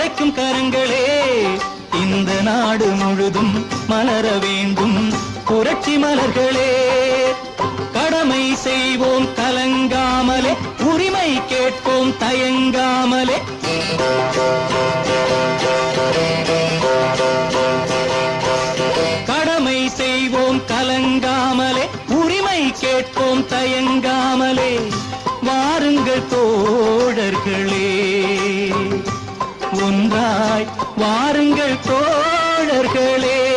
உழைக்கும் கரங்களே இந்த நாடு முழுதும் மலர வேண்டும் புரட்சி மலர்களே. கடமை செய்வோம் கலங்காமலே, உரிமை கேட்போம் தயங்காமலே. கடமை செய்வோம் கலங்காமலே, உரிமை கேட்போம் தயங்காமலே. வாருங்கள் தோழர்களே, ஒன்றாய் வாருங்கள் தோழர்களே.